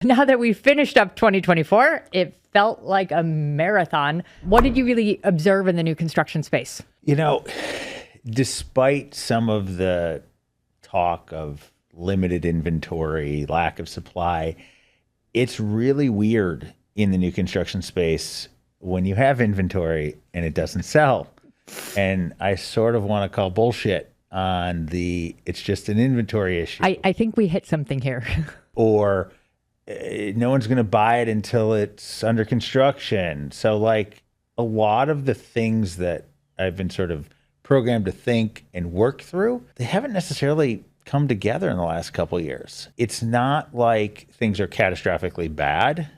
Now that we've finished up 2024, it felt like a marathon. What did you really observe in the new construction space? Despite some of the talk of limited inventory, lack of supply, it's really weird in the new construction space when you have inventory and it doesn't sell. And I sort of want to call bullshit on it's just an inventory issue. I think we hit something here. Or no one's going to buy it until it's under construction. So like a lot of the things that I've been sort of programmed to think and work through, they haven't necessarily come together in the last couple of years. It's not like things are catastrophically bad,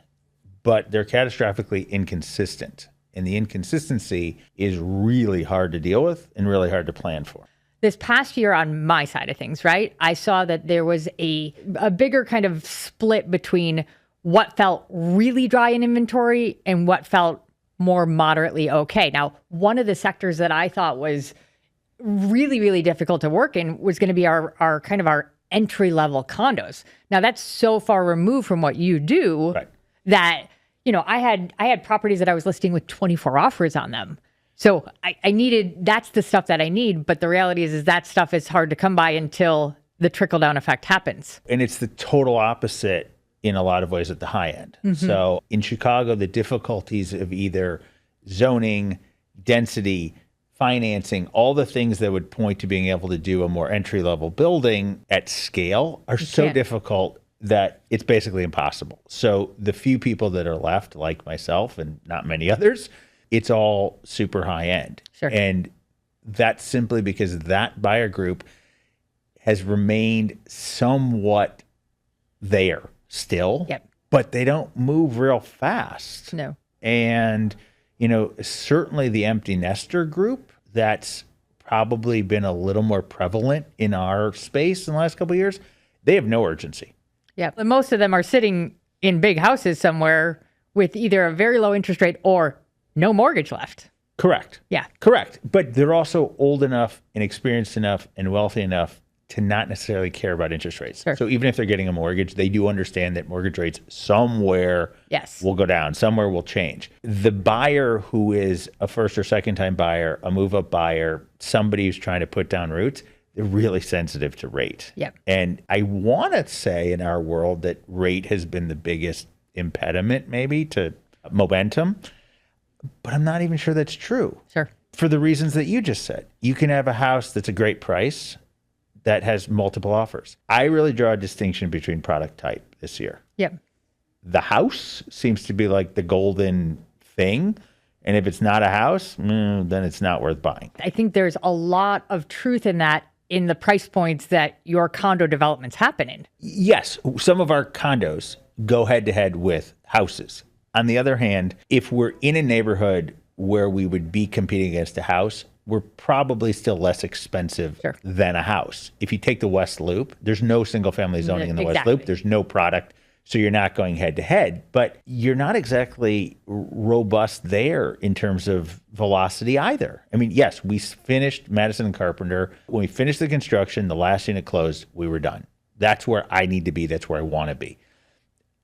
but they're catastrophically inconsistent. And the inconsistency is really hard to deal with and really hard to plan for. This past year on my side of things, right, I saw that there was a bigger kind of split between what felt really dry in inventory and what felt more moderately okay. Now, one of the sectors that I thought was really, really difficult to work in was going to be our kind of our entry-level condos. Now, that's so far removed from what you do Right. that, I had properties that I was listing with 24 offers on them. So that's the stuff that I need. But the reality is that stuff is hard to come by until the trickle down effect happens. And it's the total opposite in a lot of ways at the high end. Mm-hmm. So in Chicago, the difficulties of either zoning, density, financing, all the things that would point to being able to do a more entry-level building at scale are so difficult that it's basically impossible. So the few people that are left, like myself and not many others, it's all super high end. Sure. And that's simply because that buyer group has remained somewhat there still, but they don't move real fast. No. And, certainly the empty nester group, that's probably been a little more prevalent in our space in the last couple of years. They have no urgency. Yeah. But most of them are sitting in big houses somewhere with either a very low interest rate or no mortgage left. Correct. Yeah. Correct. But they're also old enough and experienced enough and wealthy enough to not necessarily care about interest rates. Sure. So even if they're getting a mortgage, they do understand that mortgage rates somewhere will go down, somewhere will change. The buyer who is a first or second time buyer, a move-up buyer, somebody who's trying to put down roots, they're really sensitive to rate. Yep. And I want to say in our world that rate has been the biggest impediment maybe to momentum, but I'm not even sure that's true. Sure. For the reasons that you just said. You can have a house that's a great price that has multiple offers. I really draw a distinction between product type this year. Yep. The house seems to be like the golden thing. And if it's not a house, then it's not worth buying. I think there's a lot of truth in that in the price points that your condo developments happen in. Yes, some of our condos go head to head with houses. On the other hand, if we're in a neighborhood where we would be competing against a house, we're probably still less expensive than a house. If you take the West Loop, there's no single family zoning in the West Loop. There's no product. So you're not going head to head, but you're not exactly robust there in terms of velocity either. I mean, yes, we finished Madison and Carpenter. When we finished the construction, the last unit closed, we were done. That's where I need to be. That's where I want to be.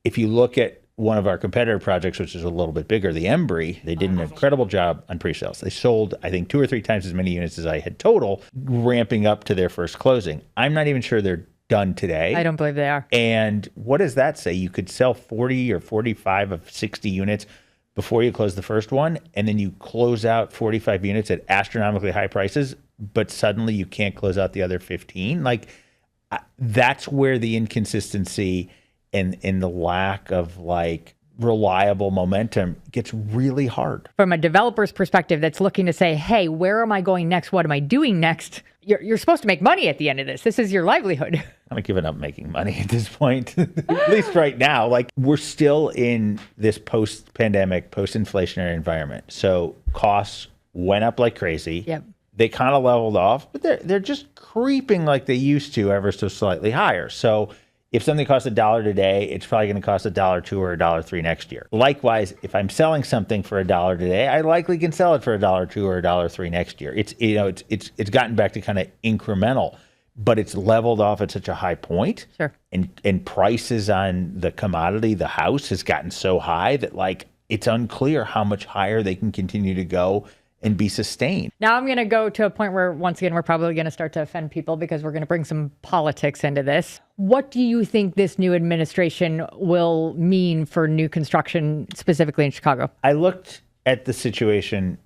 If you look at one of our competitor projects, which is a little bit bigger, the Embry, they did an incredible job on pre-sales. They sold, I think, 2 or 3 times as many units as I had total, ramping up to their first closing. I'm not even sure they're done today. I don't believe they are. And what does that say? You could sell 40 or 45 of 60 units before you close the first one, and then you close out 45 units at astronomically high prices, but suddenly you can't close out the other 15. Like, that's where the inconsistency and the lack of like reliable momentum gets really hard. From a developer's perspective that's looking to say, hey, where am I going next? What am I doing next? You're supposed to make money at the end of this. This is your livelihood. I'm not giving up making money at this point, at least right now. Like, we're still in this post-pandemic, post-inflationary environment. So costs went up like crazy. Yep. They kind of leveled off, but they're just creeping like they used to, ever so slightly higher. So if something costs $1 today, it's probably going to cost $1.02 or $1.03 next year. Likewise, if I'm selling something for $1 today, I likely can sell it for $1.02 or $1.03 next year. It's gotten back to kind of incremental, but it's leveled off at such a high point. Sure. And prices on the commodity, the house, has gotten so high that like it's unclear how much higher they can continue to go and be sustained. Now I'm going to go to a point where, once again, we're probably going to start to offend people because we're going to bring some politics into this. What do you think this new administration will mean for new construction, specifically in Chicago? I looked at the situation,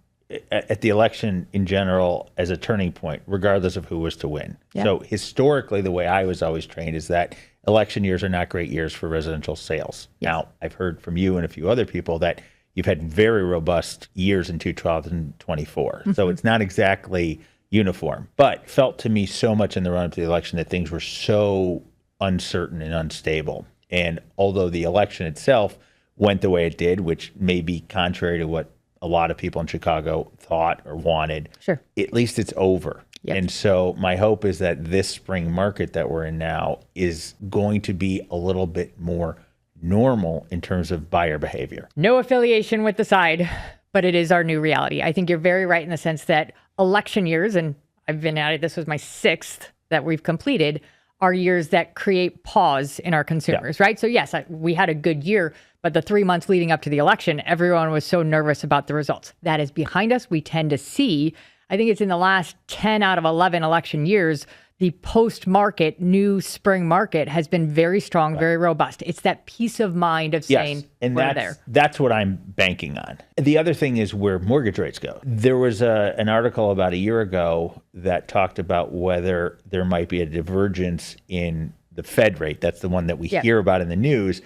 at the election in general, as a turning point, regardless of who was to win. Yeah. So historically, the way I was always trained is that election years are not great years for residential sales. Yes. Now, I've heard from you and a few other people that you've had very robust years in 2024. Mm-hmm. So it's not exactly uniform, but felt to me so much in the run up to the election that things were so uncertain and unstable. And although the election itself went the way it did, which may be contrary to what a lot of people in Chicago thought or wanted, sure, at least it's over. Yep. And so my hope is that this spring market that we're in now is going to be a little bit more normal in terms of buyer behavior. No affiliation with the side, but it is our new reality. I think you're very right in the sense that election years, and I've been at it, this was my 6th that we've completed, are years that create pause in our consumers, right? So yes, we had a good year, but the 3 months leading up to the election, everyone was so nervous about the results. That is behind us. We tend to see, I think it's in the last 10 out of 11 election years, the post-market, new spring market has been very strong, very robust. It's that peace of mind of saying, and we're there. That's what I'm banking on. The other thing is where mortgage rates go. There was an article about a year ago that talked about whether there might be a divergence in the Fed rate. That's the one that we hear about in the news.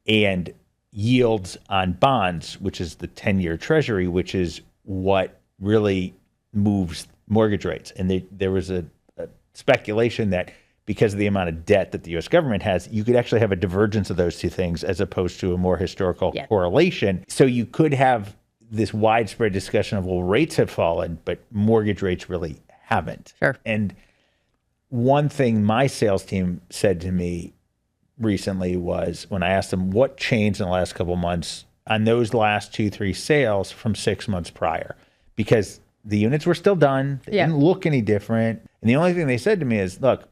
And yields on bonds, which is the 10-year Treasury, which is what really moves mortgage rates. And there was a speculation that because of the amount of debt that the U.S. government has, you could actually have a divergence of those two things as opposed to a more historical correlation. So you could have this widespread discussion of, well, rates have fallen, but mortgage rates really haven't. Sure. And one thing my sales team said to me recently was when I asked them what changed in the last couple of months on those last 2-3 sales from 6 months prior, because the units were still done. They didn't look any different. And the only thing they said to me is, look,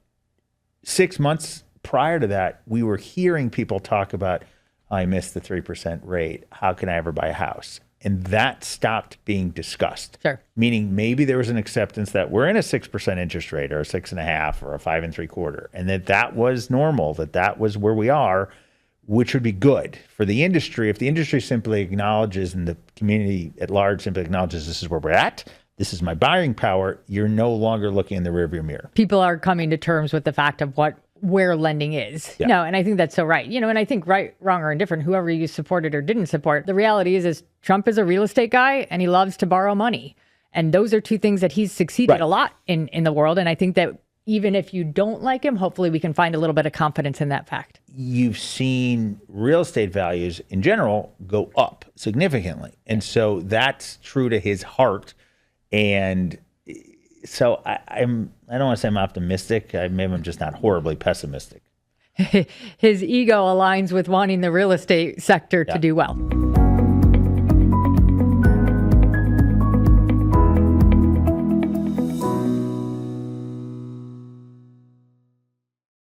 6 months prior to that, we were hearing people talk about, I missed the 3% rate. How can I ever buy a house? And that stopped being discussed. Sure. Meaning maybe there was an acceptance that we're in a 6% interest rate or a 6.5 or a 5 3/4, and that was normal, that was where we are, which would be good for the industry. If the industry simply acknowledges and the community at large simply acknowledges this is where we're at, this is my buying power, you're no longer looking in the rearview mirror. People are coming to terms with the fact of where lending is. Yeah. No, and I think that's so right. And I think right, wrong, or indifferent, whoever you supported or didn't support, the reality is Trump is a real estate guy and he loves to borrow money. And those are two things that he's succeeded a lot in the world. And I think that even if you don't like him, hopefully we can find a little bit of confidence in that fact. You've seen real estate values in general go up significantly. And so that's true to his heart. And so I don't want to say I'm optimistic. Maybe I'm just not horribly pessimistic. His ego aligns with wanting the real estate sector to do well.